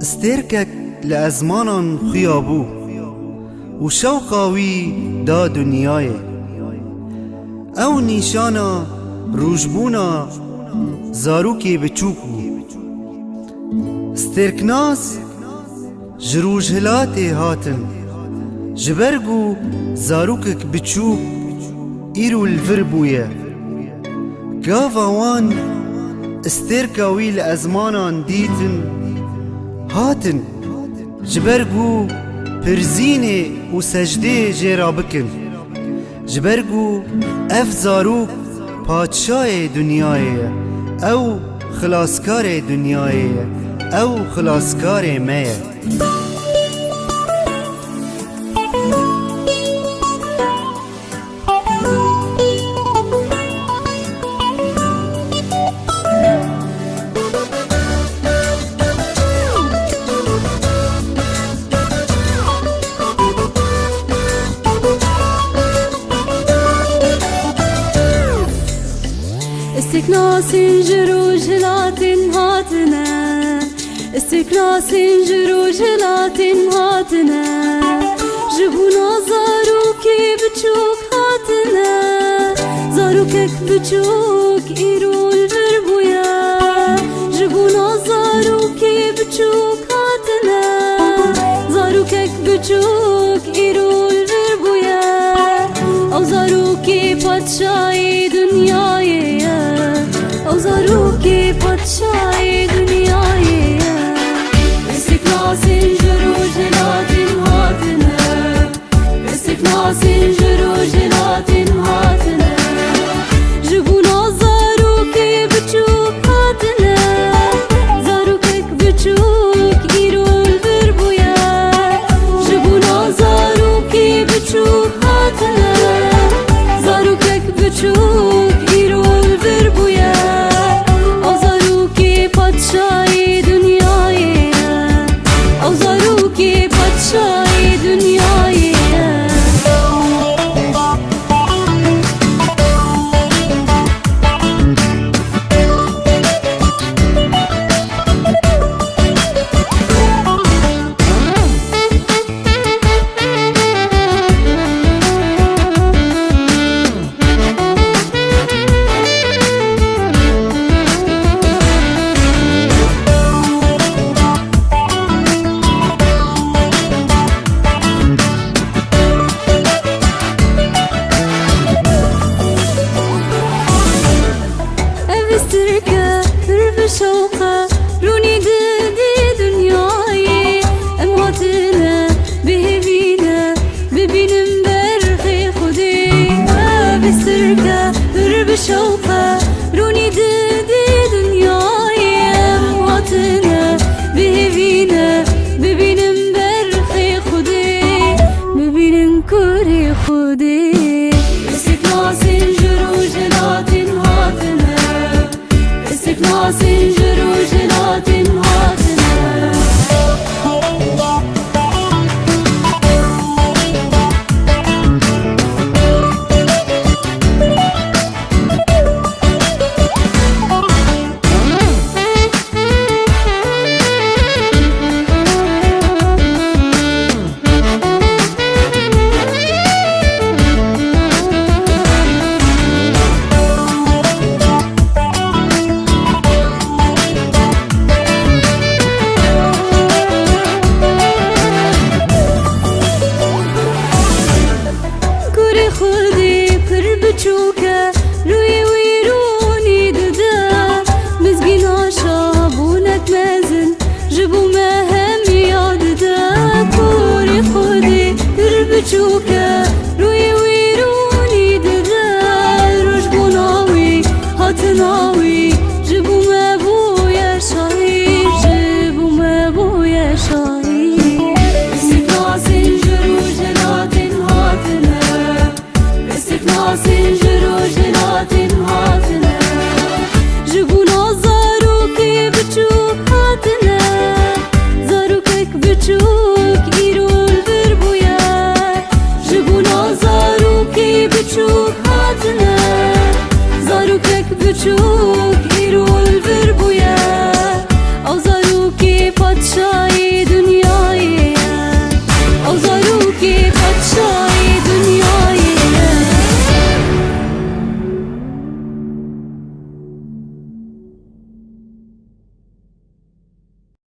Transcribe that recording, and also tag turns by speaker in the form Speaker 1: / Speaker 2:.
Speaker 1: استركك لأزمانا خيابو وشوقاوي دا دنياي او نيشانا روجبونا زاروكي بچوكو استركناس جروج هلاتي هاتن جبرگو زاروكك بچوك ايرو الفربوية قافوان استركاوي لأزمانا ديتن هاتن جبرگو پرزيني و سجده جيرا بكن جبرگو اف زاروك پادشاه دنیای او خلاصکار دنیای او خلاصکار مه
Speaker 2: استكناس جروج هلاتن هاتنا استكناس جروج هلاتن هاتنا جبونا زاروكي بچوك هاتنا زاروكك بچوك ايرو الفربويا جبونا زاروكي بچوك هاتنا زاروكك بچوك ايرو الفربويا او زاروكي پادشاهی دنیای او زاروكي پادشاهی دنیای استكناس جروج هلاتن هاتنا استكناس جروج هلاتن هاتنا جبونا زاروكي بچوك هاتنا زاروكك بچوك ايرو الفربويا جبونا زاروكي بچوك هاتنا زاروكك بچوك ايرو الفربويا او زاروكي پادشاهی دنیای او زاروكي پادشاهی دنیای استركا درب شوقا روني دي دنياي امواتنا بهبينا ببين مبرخي خدي استركا درب شوقا روني دي دنياي امواتنا بهبينا ببين مبرخي خدي ببين مكوري خدي استكناس جروج هلاتن هاتنا استكناس جروج هلاتن هاتنا خدي پر بچوكا روي ويروني ددا مزقنا شابونك مازن جبو ما هم يا ددا كوري خدي پر بچوكا